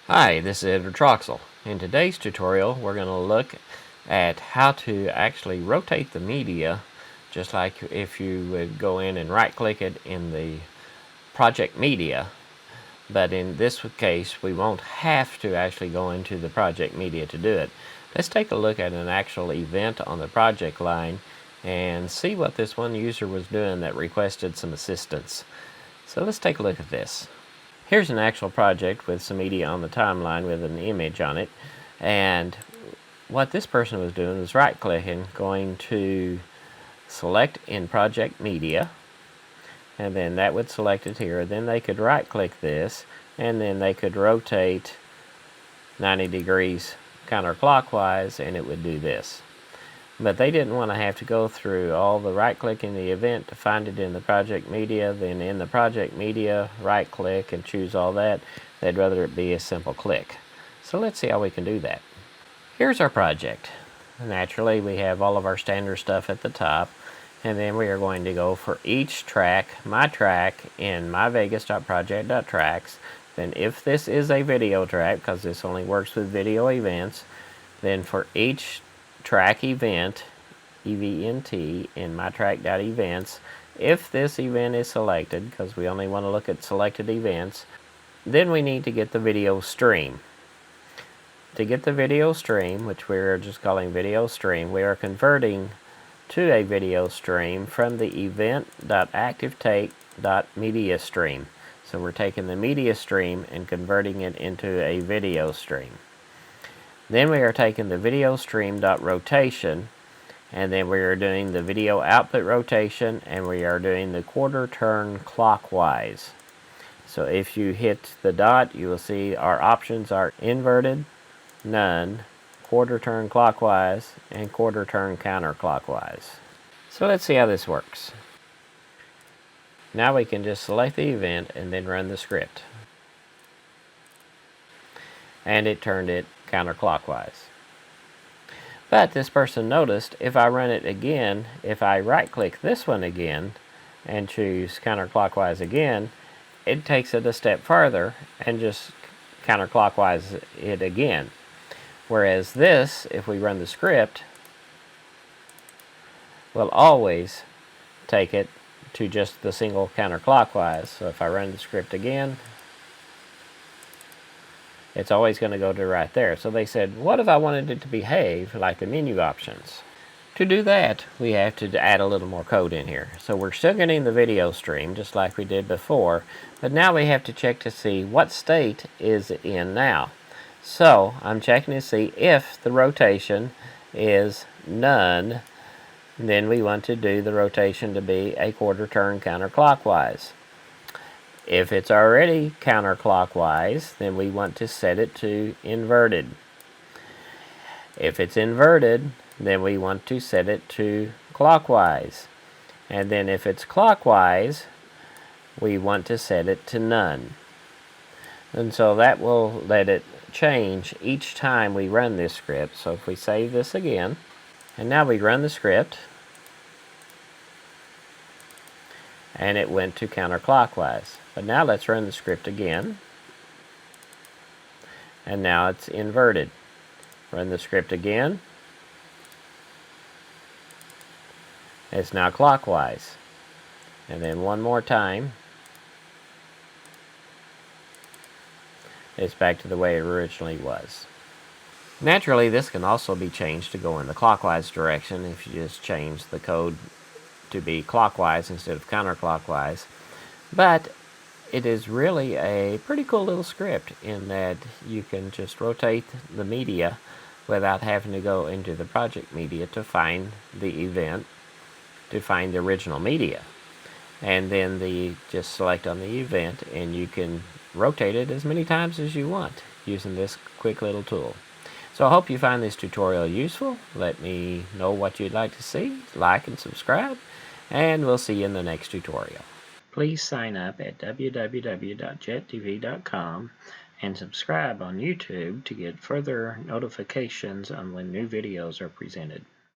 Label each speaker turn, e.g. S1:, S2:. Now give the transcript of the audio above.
S1: Hi, this is Edward Troxel. In today's tutorial, we're going to look at how to actually rotate the media, just like if you would go in and right-click it in the project media. But in this case, we won't have to actually go into the project media to do it. Let's take a look at an actual event on the project line and see what this one user was doing that requested some assistance. So let's take a look at this. Here's an actual project with some media on the timeline with an image on it, and what this person was doing was right-clicking, going to select in project media, and then that would select it here. Then they could right-click this, and then they could rotate 90 degrees counterclockwise, and it would do this. But they didn't want to have to go through all the right-click in the event to find it in the project media, then in the project media, right-click and choose all that. They'd rather it be a simple click. So let's see how we can do that. Here's our project. Naturally, we have all of our standard stuff at the top, and then we are going to go for each track, my track, in myvegas.project.tracks. Then if this is a video track, because this only works with video events, then for each track event, EVNT, in mytrack.events, if this event is selected, because we only want to look at selected events, then we need to get the video stream. To get the video stream, which we're just calling video stream, we are converting to a video stream from the event.activeTake.media stream. So we're taking the media stream and converting it into a video stream. Then we are taking the video stream.rotation, and then we are doing the video output rotation, and we are doing the quarter turn clockwise. So if you hit the dot, you will see our options are inverted, none, quarter turn clockwise, and quarter turn counterclockwise. So let's see how this works. Now we can just select the event and then run the script. And it turned it counterclockwise. But this person noticed if I run it again, if I right-click this one again and choose counterclockwise again, it takes it a step further and just counterclockwise it again. Whereas this, if we run the script, will always take it to just the single counterclockwise. So if I run the script again, it's always going to go to right there. So they said, what if I wanted it to behave like the menu options? To do that, we have to add a little more code in here. So we're still getting the video stream, just like we did before, but now we have to check to see what state is it in now. So I'm checking to see if the rotation is none, then we want to do the rotation to be a quarter turn counterclockwise. If it's already counterclockwise, then we want to set it to inverted. If it's inverted, then we want to set it to clockwise. And then if it's clockwise, we want to set it to none. And so that will let it change each time we run this script. So if we save this again, and now we run the script, and it went to counterclockwise. But now let's run the script again, and now it's inverted. Run the script again, it's now clockwise. And then one more time, it's back to the way it originally was. Naturally, this can also be changed to go in the clockwise direction if you just change the code to be clockwise instead of counterclockwise. But it is really a pretty cool little script in that you can just rotate the media without having to go into the project media to find the event, to find the original media. And then just select on the event, and you can rotate it as many times as you want using this quick little tool. So I hope you find this tutorial useful. Let me know what you'd like to see. Like and subscribe, and we'll see you in the next tutorial. Please sign up at www.JETDV.com and subscribe on YouTube to get further notifications on when new videos are presented.